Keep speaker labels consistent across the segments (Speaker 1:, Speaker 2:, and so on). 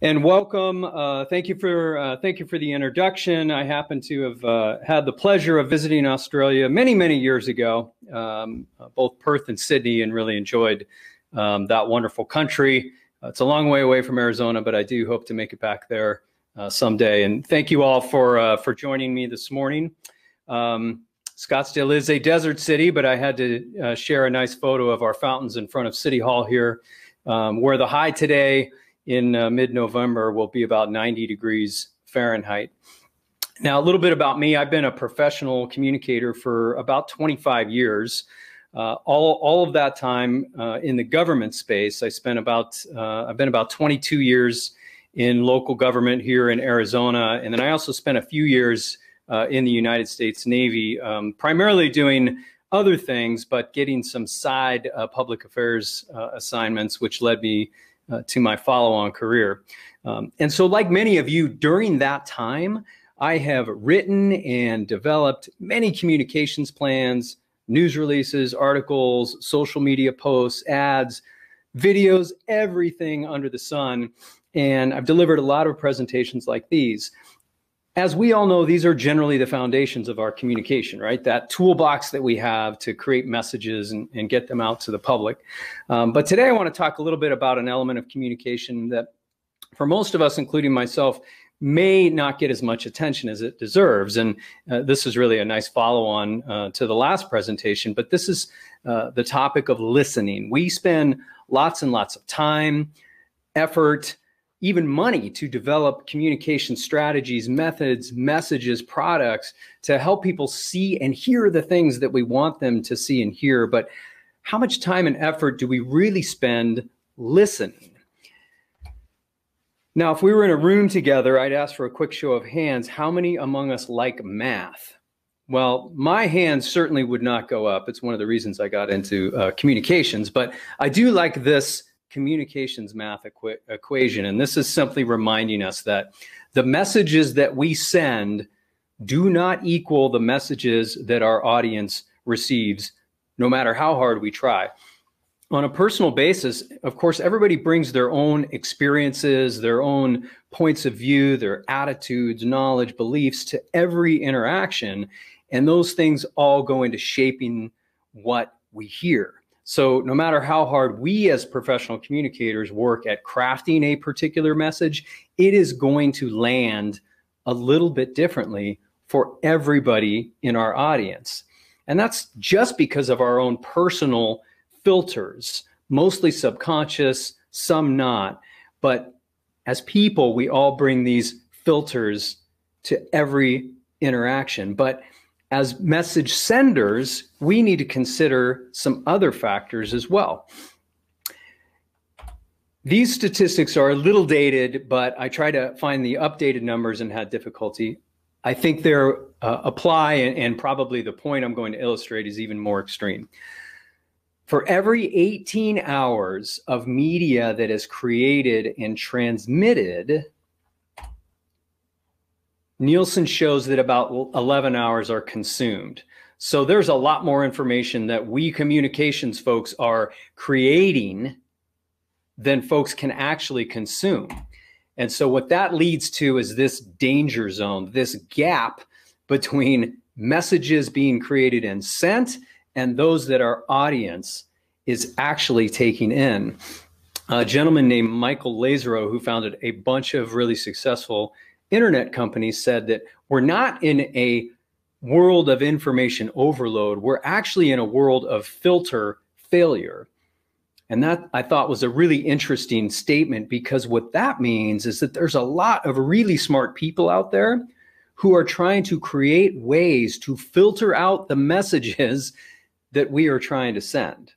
Speaker 1: And welcome. Thank you for the introduction. I happen to have had the pleasure of visiting Australia many years ago, both Perth and Sydney, and really enjoyed that wonderful country. It's a long way away from Arizona, but I do hope to make it back there someday. And thank you all for joining me this morning. Scottsdale is a desert city, but I had to share a nice photo of our fountains in front of City Hall here, where the high today in mid-November will be about 90 degrees Fahrenheit. Now, a little bit about me. I've been a professional communicator for about 25 years. All of that time in the government space. I've been about 22 years in local government here in Arizona, and then I also spent a few years in the United States Navy, primarily doing other things, but getting some side public affairs assignments, which led me to my follow-on career. And so like many of you, during that time, I have written and developed many communications plans, news releases, articles, social media posts, ads, videos, everything under the sun. And I've delivered a lot of presentations like these. As we all know, these are generally the foundations of our communication, right? That toolbox that we have to create messages and get them out to the public. But today I want to talk a little bit about an element of communication that for most of us, including myself, may not get as much attention as it deserves. And this is really a nice follow-on to the last presentation, but this is the topic of listening. We spend lots and lots of time, effort, even money to develop communication strategies, methods, messages, products to help people see and hear the things that we want them to see and hear. But how much time and effort do we really spend listening? Now, if we were in a room together, I'd ask for a quick show of hands. How many among us like math? Well, my hand certainly would not go up. It's one of the reasons I got into communications, but I do like this communications math equation. And this is simply reminding us that the messages that we send do not equal the messages that our audience receives, no matter how hard we try. On a personal basis, of course, everybody brings their own experiences, their own points of view, their attitudes, knowledge, beliefs to every interaction. And those things all go into shaping what we hear. So no matter how hard we as professional communicators work at crafting a particular message, it is going to land a little bit differently for everybody in our audience. And that's just because of our own personal filters, mostly subconscious, some not. But as people, we all bring these filters to every interaction. But as message senders, we need to consider some other factors as well. These statistics are a little dated, but I try to find the updated numbers and had difficulty. I think they apply, and probably the point I'm going to illustrate is even more extreme. For every 18 hours of media that is created and transmitted, Nielsen shows that about 11 hours are consumed. So there's a lot more information that we communications folks are creating than folks can actually consume. And so what that leads to is this danger zone, this gap between messages being created and sent and those that our audience is actually taking in. A gentleman named Michael Lazerow, who founded a bunch of really successful internet companies, said that we're not in a world of information overload. We're actually in a world of filter failure. And that, I thought, was a really interesting statement, because what that means is that there's a lot of really smart people out there who are trying to create ways to filter out the messages that we are trying to send.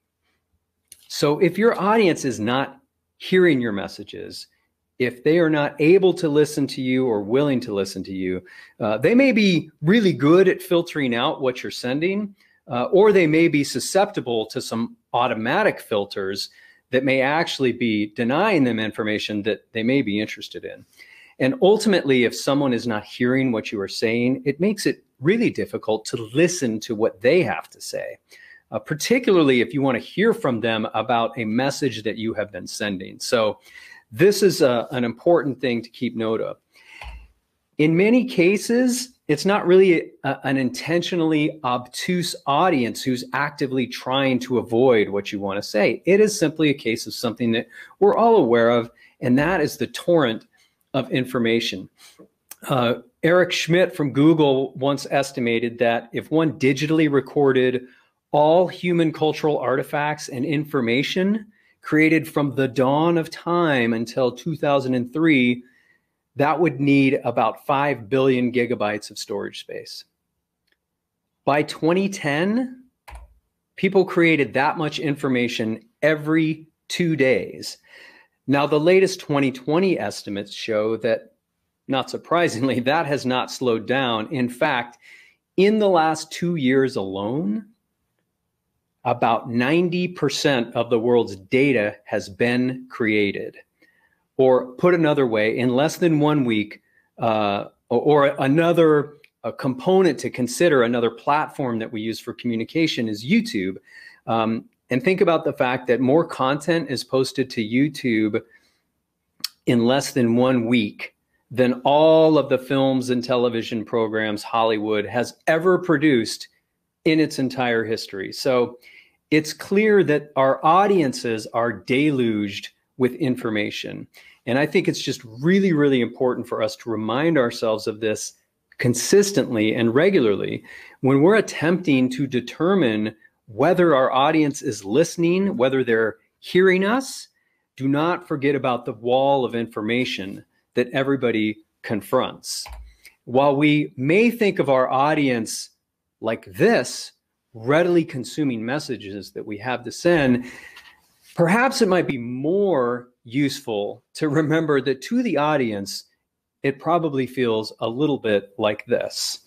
Speaker 1: So if your audience is not hearing your messages, if they are not able to listen to you or willing to listen to you, they may be really good at filtering out what you're sending, or they may be susceptible to some automatic filters that may actually be denying them information that they may be interested in. And ultimately, if someone is not hearing what you are saying, it makes it really difficult to listen to what they have to say, particularly if you want to hear from them about a message that you have been sending. So this is an important thing to keep note of. In many cases, it's not really an intentionally obtuse audience who's actively trying to avoid what you want to say. It is simply a case of something that we're all aware of, and that is the torrent of information. Eric Schmidt from Google once estimated that if one digitally recorded all human cultural artifacts and information created from the dawn of time until 2003, that would need about 5 billion gigabytes of storage space. By 2010, people created that much information every 2 days. Now, the latest 2020 estimates show that, not surprisingly, that has not slowed down. In fact, in the last 2 years alone, about 90% of the world's data has been created. Or put another way, in less than 1 week, or another component to consider, another platform that we use for communication is YouTube. And think about the fact that more content is posted to YouTube in less than 1 week than all of the films and television programs Hollywood has ever produced in its entire history. So it's clear that our audiences are deluged with information. And I think it's just really, really important for us to remind ourselves of this consistently and regularly when we're attempting to determine whether our audience is listening, whether they're hearing us. Do not forget about the wall of information that everybody confronts. While we may think of our audience like this, readily consuming messages that we have to send, perhaps it might be more useful to remember that to the audience, it probably feels a little bit like this.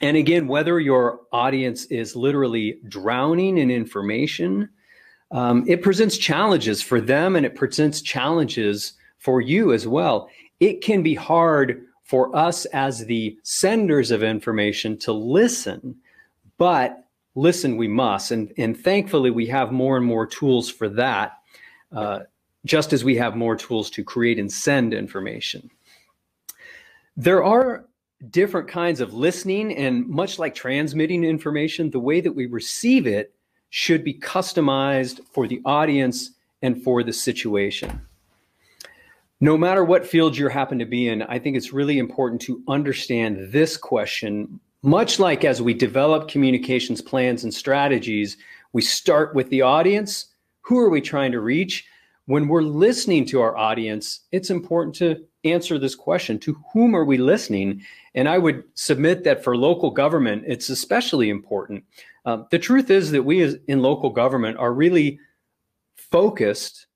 Speaker 1: And again, whether your audience is literally drowning in information, it presents challenges for them and it presents challenges for you as well. It can be hard for us as the senders of information to listen, but listen we must. And thankfully, we have more and more tools for that, just as we have more tools to create and send information. There are different kinds of listening, and much like transmitting information, the way that we receive it should be customized for the audience and for the situation. No matter what field you happen to be in, I think it's really important to understand this question. Much like as we develop communications plans and strategies, we start with the audience. Who are we trying to reach? When we're listening to our audience, it's important to answer this question: to whom are we listening? And I would submit that for local government, it's especially important. The truth is that we in local government are really focused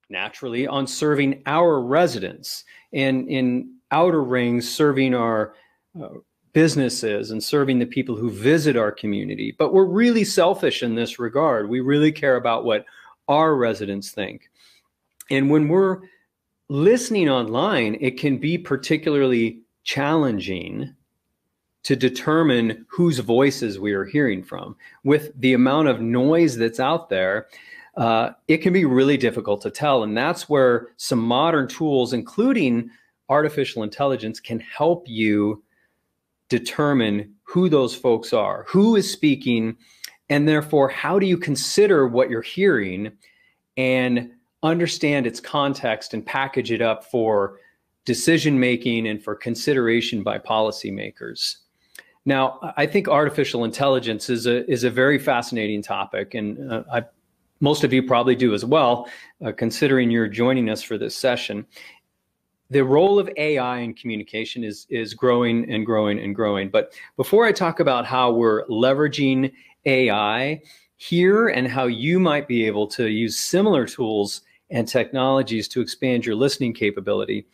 Speaker 1: naturally on serving our residents, and in outer rings serving our businesses and serving the people who visit our community. But we're really selfish in this regard. We really care about what our residents think. And when we're listening online, it can be particularly challenging to determine whose voices we are hearing from. With the amount of noise that's out there, it can be really difficult to tell. And that's where some modern tools, including artificial intelligence, can help you determine who those folks are, who is speaking, and therefore, how do you consider what you're hearing and understand its context and package it up for decision-making and for consideration by policymakers. Now, I think artificial intelligence is a very fascinating topic, and most of you probably do as well, considering you're joining us for this session. The role of AI in communication is growing and growing and growing. But before I talk about how we're leveraging AI here and how you might be able to use similar tools and technologies to expand your listening capability,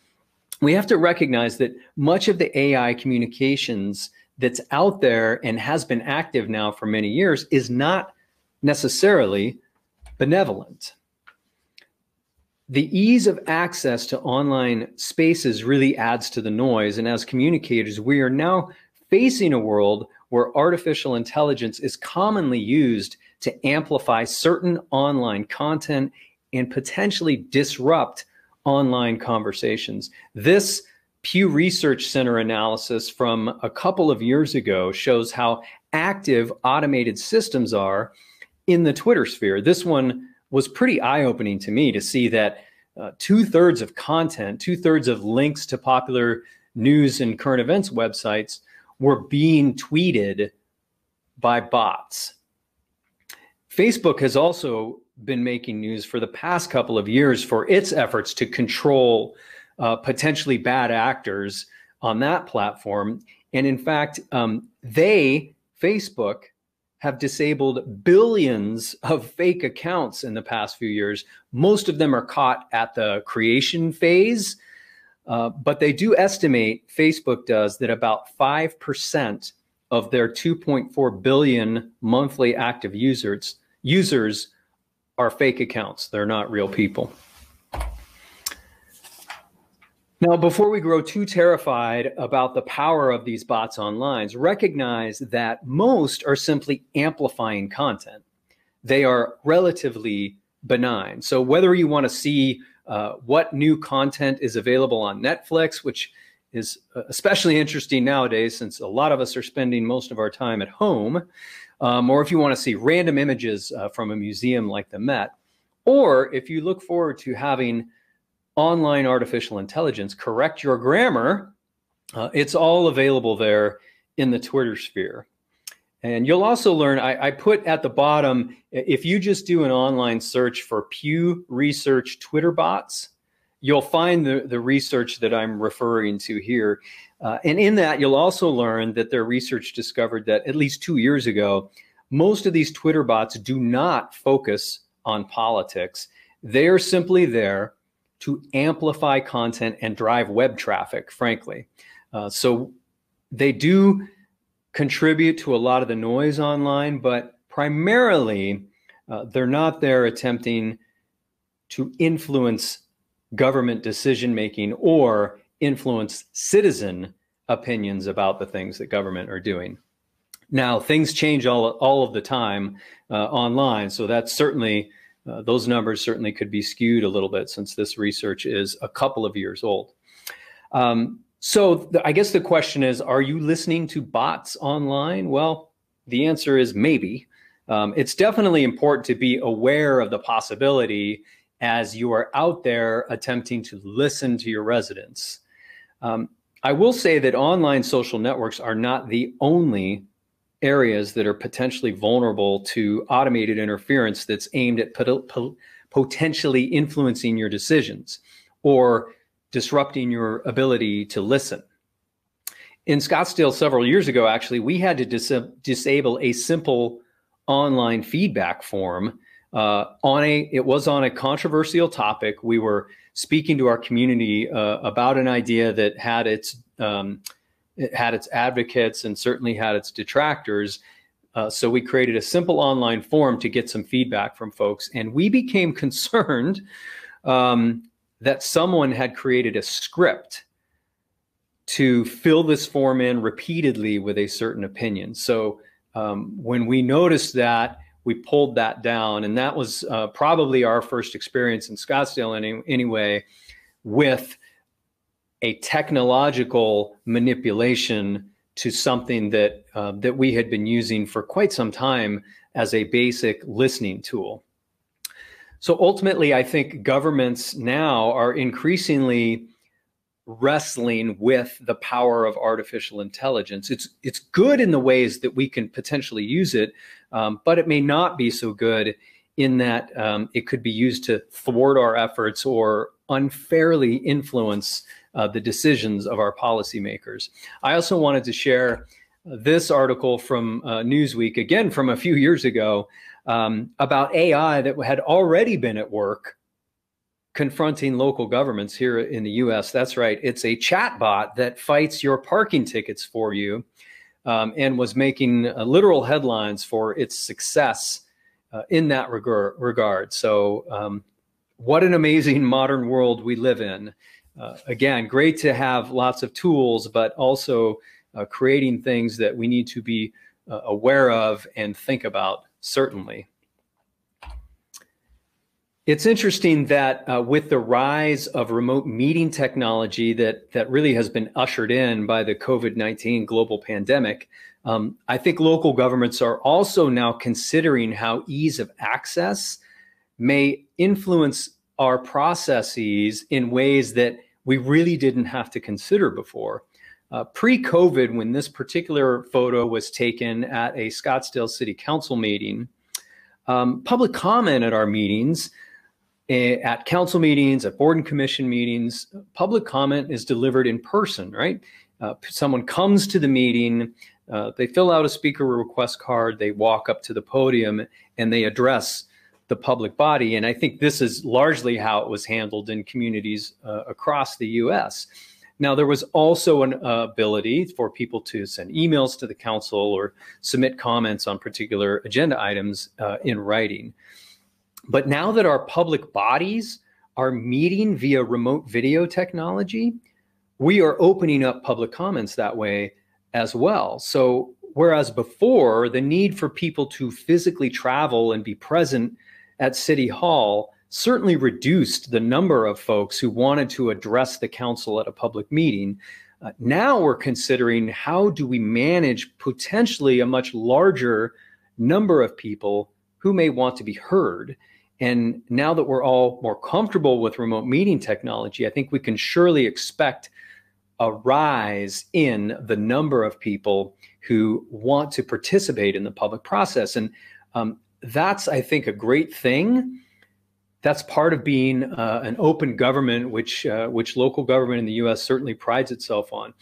Speaker 1: we have to recognize that much of the AI communications that's out there and has been active now for many years is not necessarily benevolent. The ease of access to online spaces really adds to the noise. And as communicators, we are now facing a world where artificial intelligence is commonly used to amplify certain online content and potentially disrupt online conversations. This Pew Research Center analysis from a couple of years ago shows how active automated systems are in the Twitter sphere. This one was pretty eye-opening to me to see that 2/3 of content, 2/3 of links to popular news and current events websites were being tweeted by bots. Facebook has also been making news for the past couple of years for its efforts to control potentially bad actors on that platform. And in fact, Facebook, have disabled billions of fake accounts in the past few years. Most of them are caught at the creation phase, but they do estimate, Facebook does, that about 5% of their 2.4 billion monthly active users are fake accounts. They're not real people. Now, before we grow too terrified about the power of these bots online, recognize that most are simply amplifying content. They are relatively benign. So whether you want to see what new content is available on Netflix, which is especially interesting nowadays since a lot of us are spending most of our time at home, or if you want to see random images from a museum like the Met, or if you look forward to having online artificial intelligence correct your grammar, it's all available there in the Twitter sphere. And you'll also learn, I put at the bottom, if you just do an online search for Pew Research Twitter bots, you'll find the research that I'm referring to here. And in that, you'll also learn that their research discovered that at least 2 years ago, most of these Twitter bots do not focus on politics. They are simply there to amplify content and drive web traffic, frankly. So they do contribute to a lot of the noise online, but primarily they're not there attempting to influence government decision-making or influence citizen opinions about the things that government are doing. Now, things change all of the time online, so that's certainly those numbers certainly could be skewed a little bit since this research is a couple of years old. So I guess the question is, are you listening to bots online? Well, the answer is maybe. It's definitely important to be aware of the possibility as you are out there attempting to listen to your residents. I will say that online social networks are not the only areas that are potentially vulnerable to automated interference that's aimed at potentially influencing your decisions or disrupting your ability to listen. In Scottsdale several years ago, actually, we had to disable a simple online feedback form it was on a controversial topic. We were speaking to our community about an idea that had its advocates and certainly had its detractors. So we created a simple online form to get some feedback from folks. And we became concerned that someone had created a script to fill this form in repeatedly with a certain opinion. So when we noticed that, we pulled that down. And that was probably our first experience in Scottsdale anyway, with a technological manipulation to something that that we had been using for quite some time as a basic listening tool. So ultimately, I think governments now are increasingly wrestling with the power of artificial intelligence. It's good in the ways that we can potentially use it, but it may not be so good in that it could be used to thwart our efforts or unfairly influence the decisions of our policymakers. I also wanted to share this article from Newsweek, again from a few years ago, about AI that had already been at work confronting local governments here in the US. That's right, it's a chatbot that fights your parking tickets for you, and was making literal headlines for its success in that regard. So what an amazing modern world we live in. Again, great to have lots of tools, but also creating things that we need to be aware of and think about, certainly. It's interesting that with the rise of remote meeting technology that really has been ushered in by the COVID-19 global pandemic, I think local governments are also now considering how ease of access may influence our processes in ways that we really didn't have to consider before. Pre-COVID, when this particular photo was taken at a Scottsdale City Council meeting, public comment at our meetings, at council meetings, at board and commission meetings, public comment is delivered in person, right? Someone comes to the meeting, they fill out a speaker request card, they walk up to the podium, and they address the public body. And I think this is largely how it was handled in communities across the US. Now, there was also an ability for people to send emails to the council or submit comments on particular agenda items in writing. But now that our public bodies are meeting via remote video technology, we are opening up public comments that way as well. So whereas before the need for people to physically travel and be present at City Hall certainly reduced the number of folks who wanted to address the council at a public meeting, now we're considering how do we manage potentially a much larger number of people who may want to be heard. And now that we're all more comfortable with remote meeting technology, I think we can surely expect a rise in the number of people who want to participate in the public process. And that's, I think, a great thing. That's part of being an open government, which local government in the US certainly prides itself on.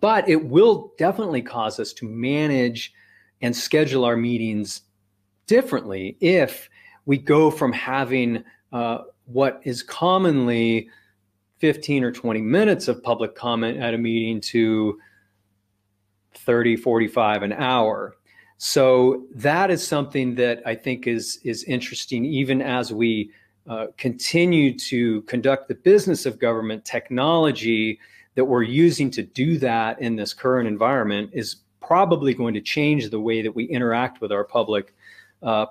Speaker 1: But it will definitely cause us to manage and schedule our meetings differently if we go from having what is commonly 15 or 20 minutes of public comment at a meeting to 30, 45, an hour. So that is something that I think is interesting, even as we continue to conduct the business of government. Technology that we're using to do that in this current environment is probably going to change the way that we interact with our public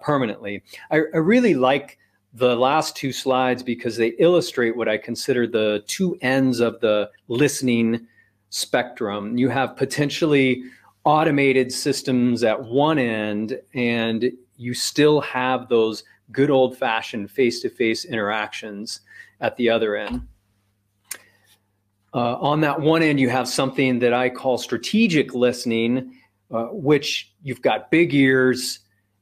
Speaker 1: permanently. I really like the last two slides because they illustrate what I consider the two ends of the listening spectrum. You have potentially automated systems at one end, and you still have those good old-fashioned face-to-face interactions at the other end. On that one end, you have something that I call strategic listening, which you've got big ears.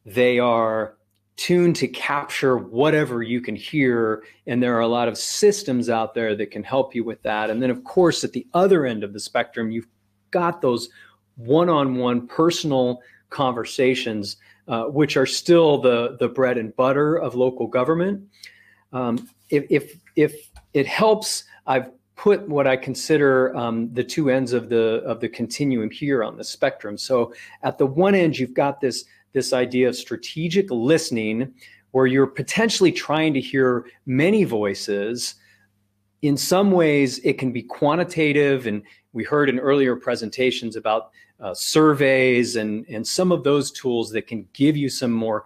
Speaker 1: They are tuned to capture whatever you can hear, and there are a lot of systems out there that can help you with that. And then, of course, at the other end of the spectrum, you've got those one-on-one personal conversations, which are still the bread and butter of local government. If it helps, I've put what I consider the two ends of the continuum here on the spectrum. So at the one end, you've got this idea of strategic listening, where you're potentially trying to hear many voices. In some ways, it can be quantitative, and we heard in earlier presentations about surveys and some of those tools that can give you some more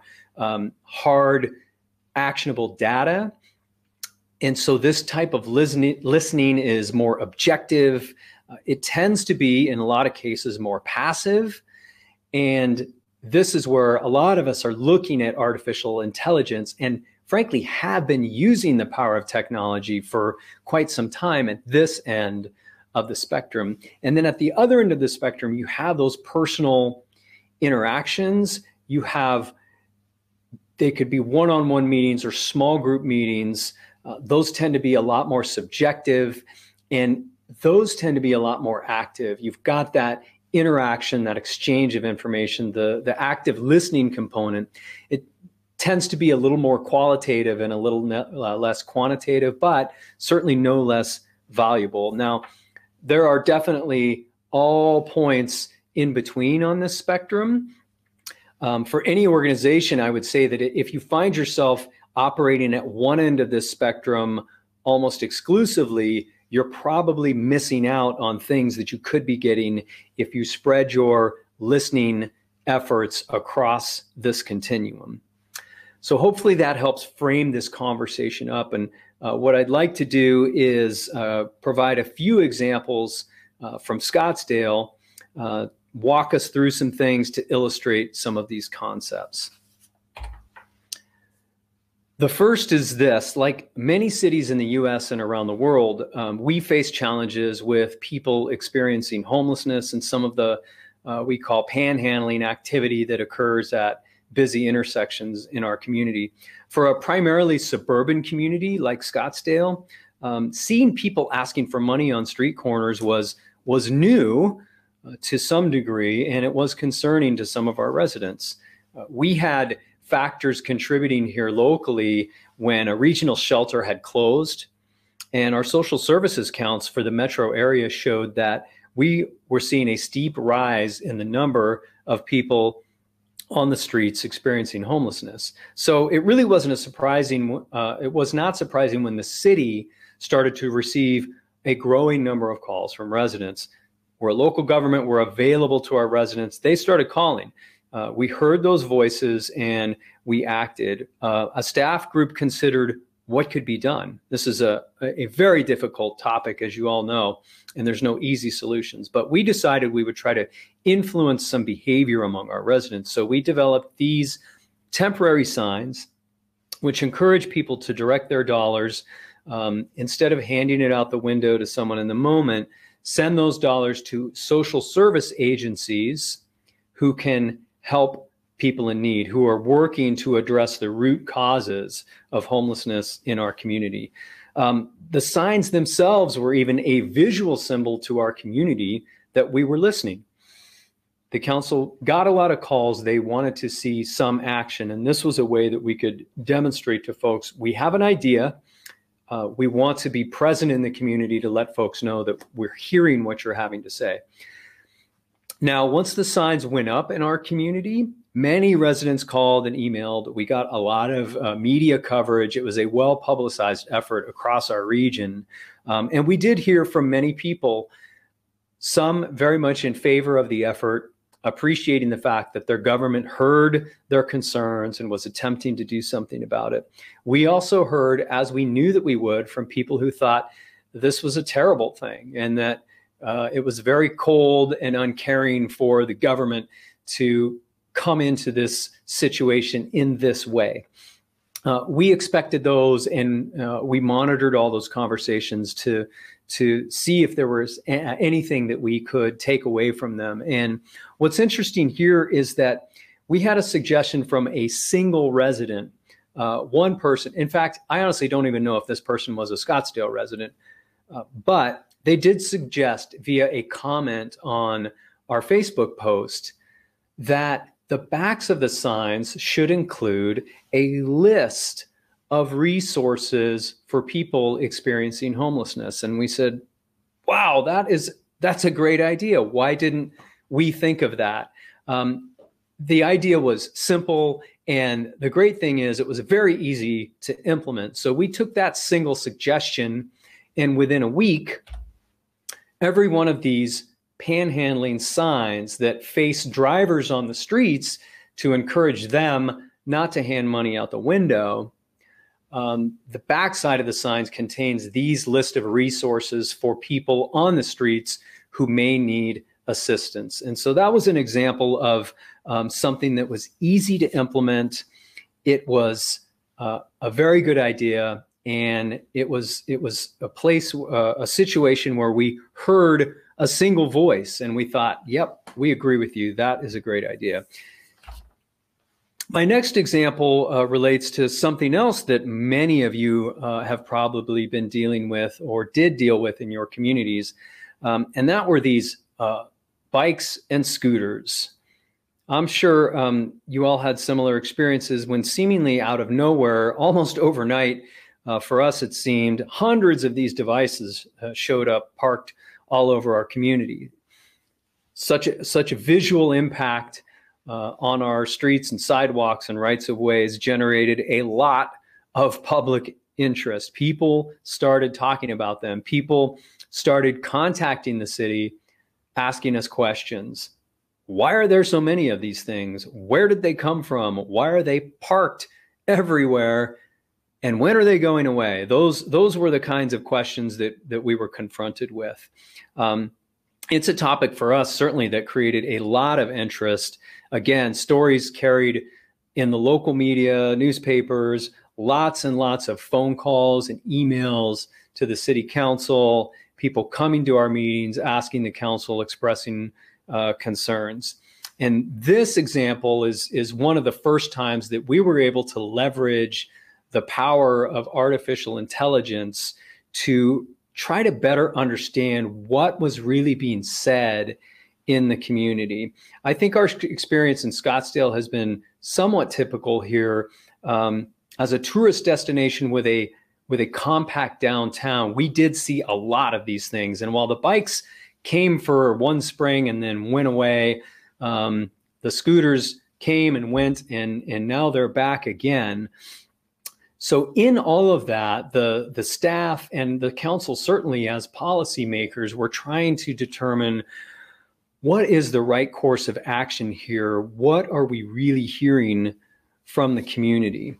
Speaker 1: hard, actionable data. And so this type of listening is more objective. It tends to be, in a lot of cases, more passive. And this is where a lot of us are looking at artificial intelligence and frankly have been using the power of technology for quite some time at this end of the spectrum. And then at the other end of the spectrum, you have those personal interactions. They could be one-on-one meetings or small group meetings. Those tend to be a lot more subjective, and those tend to be a lot more active. You've got that interaction, that exchange of information, the active listening component. It tends to be a little more qualitative and a little less quantitative, but certainly no less valuable. Now, there are definitely all points in between on this spectrum. For any organization, I would say that if you find yourself operating at one end of this spectrum almost exclusively, you're probably missing out on things that you could be getting if you spread your listening efforts across this continuum. So hopefully that helps frame this conversation up. And what I'd like to do is provide a few examples from Scottsdale, walk us through some things to illustrate some of these concepts. The first is this: like many cities in the US and around the world, we face challenges with people experiencing homelessness and some of the we call panhandling activity that occurs at busy intersections in our community. For a primarily suburban community like Scottsdale, seeing people asking for money on street corners was new to some degree, and it was concerning to some of our residents. We had factors contributing here locally when a regional shelter had closed, and our social services counts for the metro area showed that we were seeing a steep rise in the number of people on the streets experiencing homelessness. So it really wasn't it was not surprising when the city started to receive a growing number of calls from residents. We're a local government, we're available to our residents. They started calling. We heard those voices and we acted. A staff group considered what could be done. This is a very difficult topic, as you all know, and there's no easy solutions. But we decided we would try to influence some behavior among our residents. So we developed these temporary signs, which encourage people to direct their dollars, instead of handing it out the window to someone in the moment, send those dollars to social service agencies who can help people in need, who are working to address the root causes of homelessness in our community. The signs themselves were even a visual symbol to our community that we were listening. The council got a lot of calls. They wanted to see some action, and this was a way that we could demonstrate to folks, we have an idea. We want to be present in the community to let folks know that we're hearing what you're having to say. Now, once the signs went up in our community, many residents called and emailed. We got a lot of media coverage. It was a well-publicized effort across our region. And we did hear from many people, some very much in favor of the effort, appreciating the fact that their government heard their concerns and was attempting to do something about it. We also heard, as we knew that we would, from people who thought this was a terrible thing and that it was very cold and uncaring for the government to come into this situation in this way. We expected those, and we monitored all those conversations to see if there was anything that we could take away from them. And what's interesting here is that we had a suggestion from a single resident, one person. In fact, I honestly don't even know if this person was a Scottsdale resident, but they did suggest via a comment on our Facebook post that the backs of the signs should include a list of resources for people experiencing homelessness. And we said, wow, that's a great idea. Why didn't we think of that? The idea was simple, and the great thing is it was very easy to implement. So we took that single suggestion, and within a week, every one of these panhandling signs that face drivers on the streets to encourage them not to hand money out the window, the backside of the signs contains these list of resources for people on the streets who may need assistance. And so that was an example of something that was easy to implement. It was a very good idea. And it was a situation where we heard a single voice and we thought, yep, we agree with you. That is a great idea. My next example relates to something else that many of you have probably been dealing with or did deal with in your communities. And that were these bikes and scooters. I'm sure you all had similar experiences when seemingly out of nowhere, almost overnight, for us, it seemed hundreds of these devices showed up parked all over our community. Such a visual impact on our streets and sidewalks and rights of ways generated a lot of public interest. People started talking about them. People started contacting the city, asking us questions. Why are there so many of these things? Where did they come from? Why are they parked everywhere. And when are they going away? Those were the kinds of questions that we were confronted with. It's a topic for us, certainly, that created a lot of interest. Again, stories carried in the local media, newspapers, lots and lots of phone calls and emails to the city council, people coming to our meetings, asking the council, expressing concerns. And this example is one of the first times that we were able to leverage the power of artificial intelligence to try to better understand what was really being said in the community. I think our experience in Scottsdale has been somewhat typical here. As a tourist destination with a compact downtown, we did see a lot of these things. And while the bikes came for one spring and then went away, the scooters came and went, and now they're back again. So in all of that, the staff and the council, certainly as policymakers, were trying to determine what is the right course of action here? What are we really hearing from the community?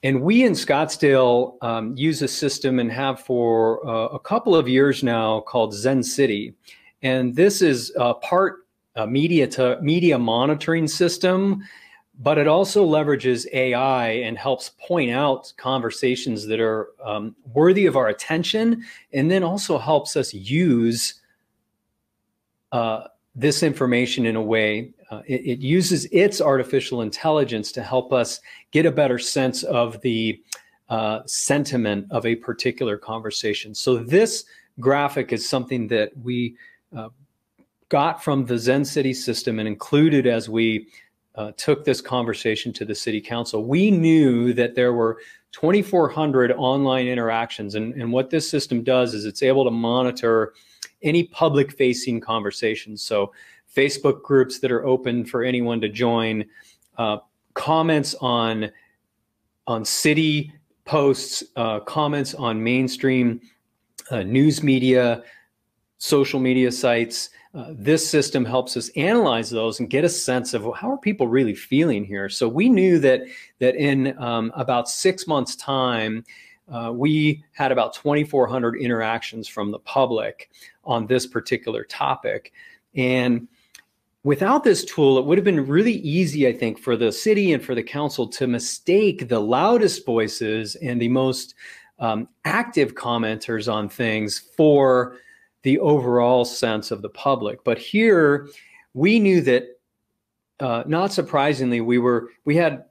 Speaker 1: And we in Scottsdale use a system and have for a couple of years now called Zen City. And this is part media monitoring system, but it also leverages AI and helps point out conversations that are worthy of our attention, and then also helps us use this information in a way. It uses its artificial intelligence to help us get a better sense of the sentiment of a particular conversation. So this graphic is something that we got from the Zen City system and included as we took this conversation to the city council. We knew that there were 2,400 online interactions, and what this system does is it's able to monitor any public-facing conversations. So Facebook groups that are open for anyone to join, comments on city posts, comments on mainstream news media, social media sites. This system helps us analyze those and get a sense of how are people really feeling here. So we knew that in about 6 months' time, we had about 2,400 interactions from the public on this particular topic. And without this tool, it would have been really easy, I think, for the city and for the council to mistake the loudest voices and the most active commenters on things for the overall sense of the public. But here, we knew that, not surprisingly, we had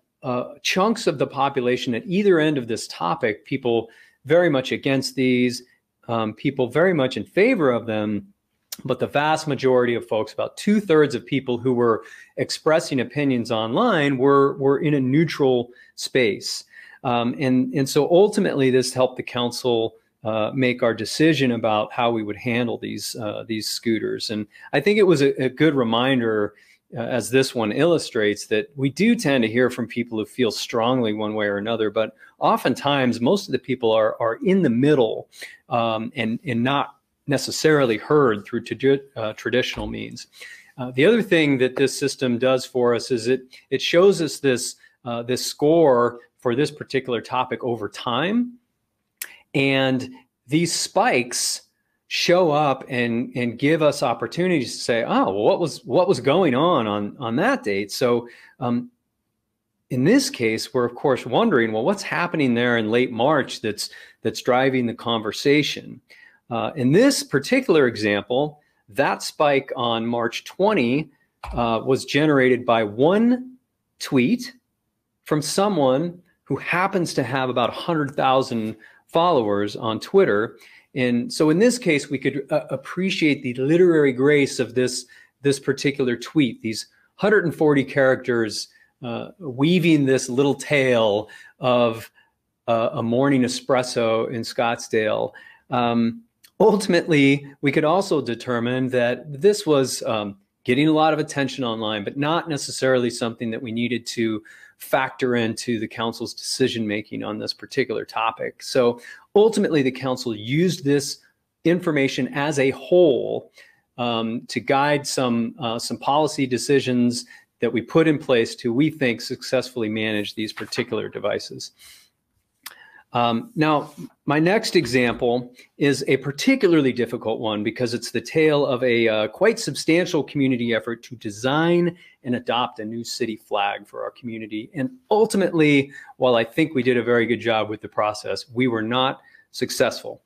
Speaker 1: chunks of the population at either end of this topic, people very much against these, people very much in favor of them, but the vast majority of folks, about 2/3 of people who were expressing opinions online were in a neutral space. And so ultimately this helped the council make our decision about how we would handle these scooters. And I think it was a good reminder, as this one illustrates, that we do tend to hear from people who feel strongly one way or another, but oftentimes most of the people are in the middle and not necessarily heard through traditional means. The other thing that this system does for us is it shows us this score for this particular topic over time. And these spikes show up and give us opportunities to say, oh, well, what was going on that date? So in this case, we're of course wondering, well, what's happening there in late March that's driving the conversation? In this particular example, that spike on March 20 was generated by one tweet from someone who happens to have about 100,000 followers on Twitter. And so in this case, we could appreciate the literary grace of this particular tweet, these 140 characters weaving this little tale of a morning espresso in Scottsdale. Ultimately, we could also determine that this was getting a lot of attention online, but not necessarily something that we needed to factor into the council's decision-making on this particular topic. So ultimately, the council used this information as a whole to guide some policy decisions that we put in place to, we think, successfully manage these particular devices. Now, my next example is a particularly difficult one because it's the tale of a quite substantial community effort to design and adopt a new city flag for our community. And ultimately, while I think we did a very good job with the process, we were not successful.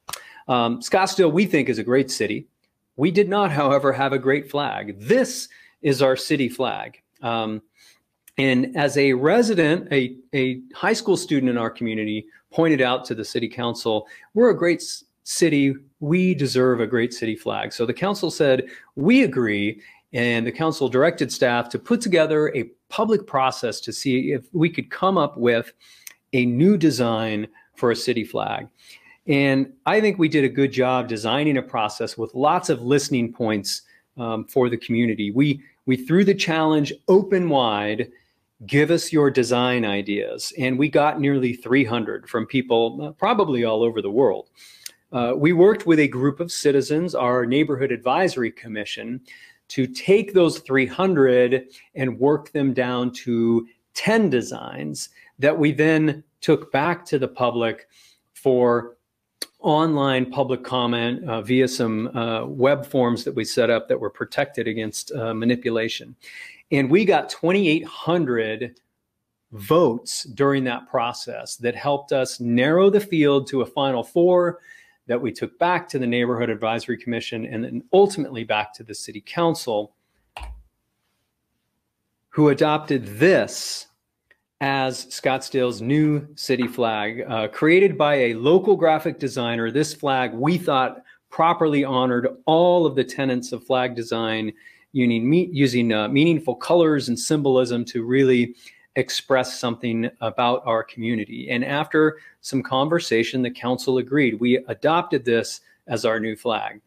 Speaker 1: Scottsdale, we think, is a great city. We did not, however, have a great flag. This is our city flag. And as a resident, a high school student in our community pointed out to the city council, we're a great city, we deserve a great city flag. So the council said, we agree, and the council directed staff to put together a public process to see if we could come up with a new design for a city flag. And I think we did a good job designing a process with lots of listening points for the community. We threw the challenge open wide. Give us your design ideas. And we got nearly 300 from people probably all over the world. We worked with a group of citizens, our Neighborhood Advisory Commission, to take those 300 and work them down to 10 designs that we then took back to the public for online public comment via some web forms that we set up that were protected against manipulation. And we got 2,800 votes during that process that helped us narrow the field to a final 4 that we took back to the Neighborhood Advisory Commission and then ultimately back to the City Council, who adopted this as Scottsdale's new city flag. Created by a local graphic designer, this flag, we thought, properly honored all of the tenets of flag design, using meaningful colors and symbolism to really express something about our community. And after some conversation, the council agreed. We adopted this as our new flag.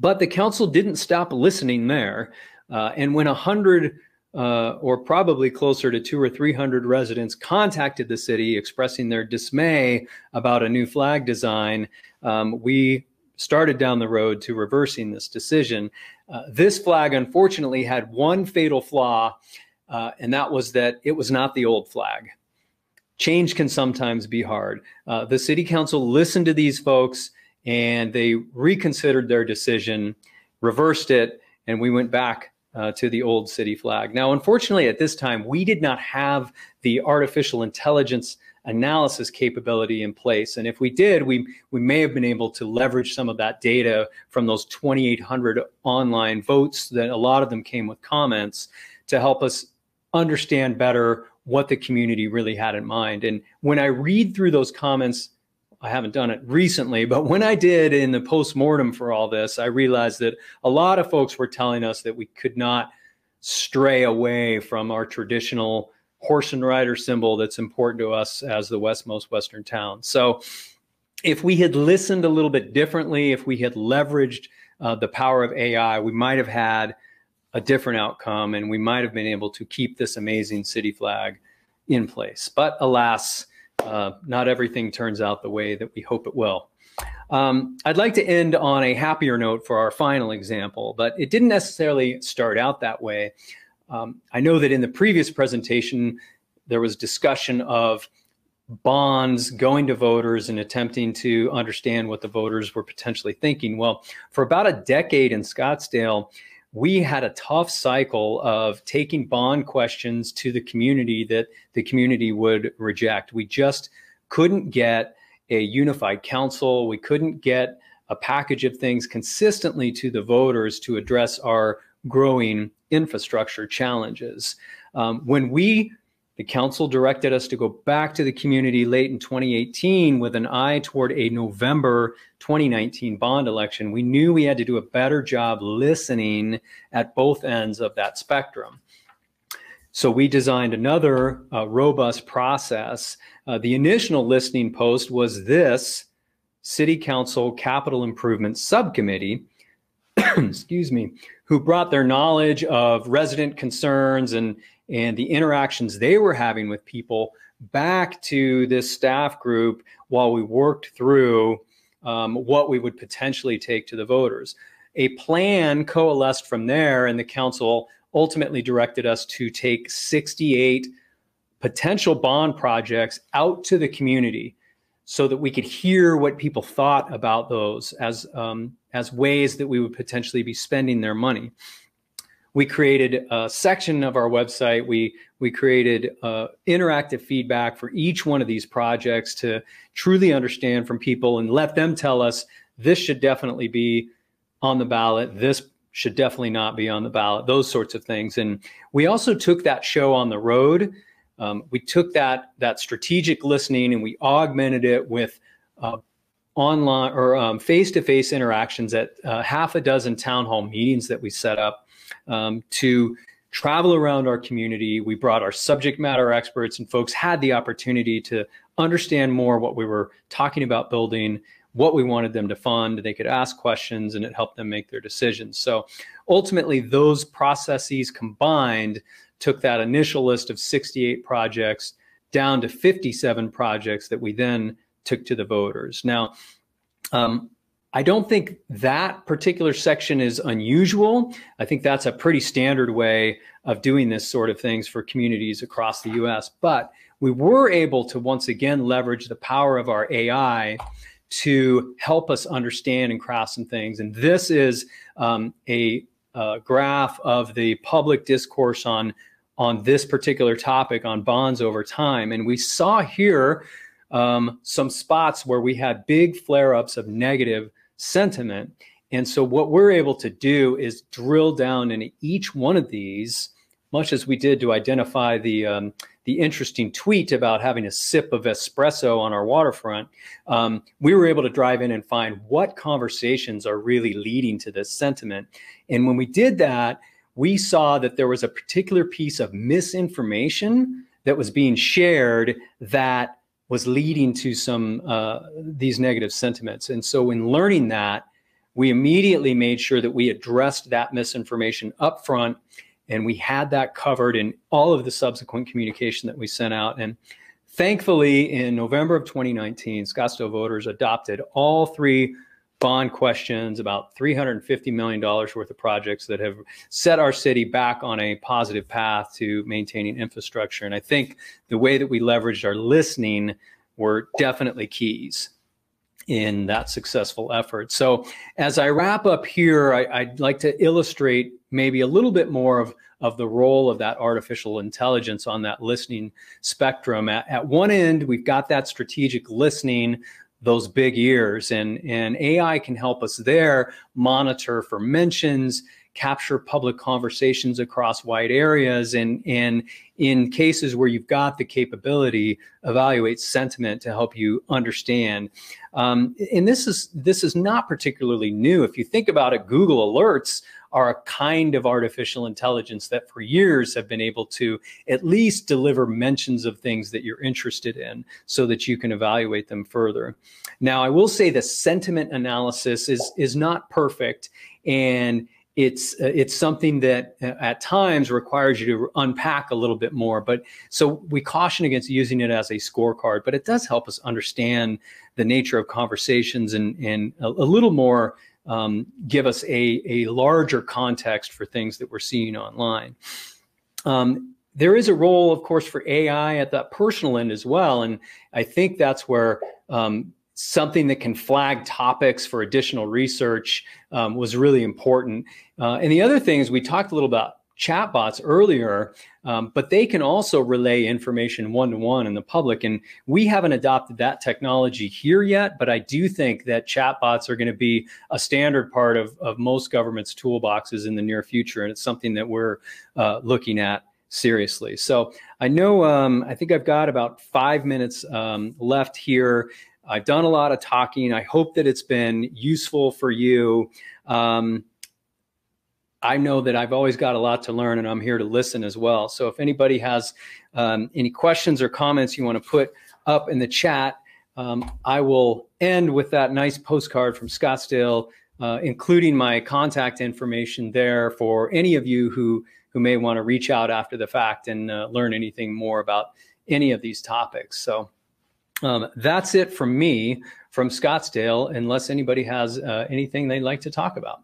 Speaker 1: But the council didn't stop listening there. And when 100 or probably closer to 200 or 300 residents contacted the city expressing their dismay about a new flag design, we started down the road to reversing this decision. This flag, unfortunately, had one fatal flaw, and that was that it was not the old flag. Change can sometimes be hard. The City Council listened to these folks, and they reconsidered their decision, reversed it, and we went back to the old city flag. Now, unfortunately, at this time, we did not have the artificial intelligence analysis capability in place. And if we did, we may have been able to leverage some of that data from those 2,800 online votes, that a lot of them came with comments, to help us understand better what the community really had in mind. And when I read through those comments, I haven't done it recently, but when I did in the postmortem for all this, I realized that a lot of folks were telling us that we could not stray away from our traditional horse and rider symbol that's important to us as the westmost western town. So if we had listened a little bit differently, if we had leveraged the power of AI, we might have had a different outcome, and we might have been able to keep this amazing city flag in place. But alas, not everything turns out the way that we hope it will. I'd like to end on a happier note for our final example, but it didn't necessarily start out that way. I know that in the previous presentation, there was discussion of bonds going to voters and attempting to understand what the voters were potentially thinking. Well, for about a decade in Scottsdale, we had a tough cycle of taking bond questions to the community that the community would reject. We just couldn't get a unified council. We couldn't get a package of things consistently to the voters to address our growing infrastructure challenges. When the council directed us to go back to the community late in 2018 with an eye toward a November 2019 bond election, we knew we had to do a better job listening at both ends of that spectrum. So we designed another robust process. The initial listening post was this City Council Capital Improvement Subcommittee, excuse me, who brought their knowledge of resident concerns and the interactions they were having with people back to this staff group while we worked through what we would potentially take to the voters. A plan coalesced from there, and the council ultimately directed us to take 68 potential bond projects out to the community so that we could hear what people thought about those as ways that we would potentially be spending their money. We created a section of our website. We created interactive feedback for each one of these projects to truly understand from people and let them tell us this should definitely be on the ballot, this should definitely not be on the ballot, those sorts of things. And we also took that show on the road. We took that strategic listening and we augmented it with online or face-to-face interactions at half a dozen town hall meetings that we set up to travel around our community. We brought our subject matter experts, and folks had the opportunity to understand more what we were talking about building, what we wanted them to fund. They could ask questions and it helped them make their decisions. So ultimately, those processes combined took that initial list of 68 projects down to 57 projects that we then took to the voters. Now, I don't think that particular section is unusual. I think that's a pretty standard way of doing this sort of things for communities across the US. But we were able to once again leverage the power of our AI to help us understand and craft some things. And this is a graph of the public discourse on this particular topic on bonds over time. And we saw here some spots where we had big flare-ups of negative sentiment. And so what we're able to do is drill down into each one of these, much as we did to identify the interesting tweet about having a sip of espresso on our waterfront. We were able to drive in and find what conversations are really leading to this sentiment. And when we did that, we saw that there was a particular piece of misinformation that was being shared that was leading to some these negative sentiments. And so in learning that, we immediately made sure that we addressed that misinformation up front, and we had that covered in all of the subsequent communication that we sent out. And thankfully, in November of 2019, Scottsdale voters adopted all 3 bond questions, about $350 million worth of projects that have set our city back on a positive path to maintaining infrastructure. And I think the way that we leveraged our listening were definitely keys in that successful effort. So as I wrap up here, I'd like to illustrate maybe a little bit more of the role of that artificial intelligence on that listening spectrum. At one end, we've got that strategic listening, those big ears, and AI can help us there monitor for mentions, capture public conversations across wide areas, and in cases where you've got the capability, evaluate sentiment to help you understand. And this is not particularly new. If you think about it, Google Alerts are a kind of artificial intelligence that for years have been able to at least deliver mentions of things that you're interested in so that you can evaluate them further. Now, I will say the sentiment analysis is not perfect, and it's something that at times requires you to unpack a little bit more. But so we caution against using it as a scorecard, but it does help us understand the nature of conversations and a little more give us a larger context for things that we're seeing online. There is a role, of course, for AI at that personal end as well. And I think that's where something that can flag topics for additional research was really important. And the other thing is we talked a little about chatbots earlier, but they can also relay information one-to-one in the public. And we haven't adopted that technology here yet, but I do think that chatbots are going to be a standard part of most government's toolboxes in the near future. And it's something that we're looking at seriously. So I know, I think I've got about 5 minutes left here. I've done a lot of talking. I hope that it's been useful for you. I know that I've always got a lot to learn, and I'm here to listen as well. So if anybody has any questions or comments you want to put up in the chat, I will end with that nice postcard from Scottsdale, including my contact information there for any of you who may want to reach out after the fact and learn anything more about any of these topics. So that's it from me from Scottsdale, unless anybody has anything they'd like to talk about.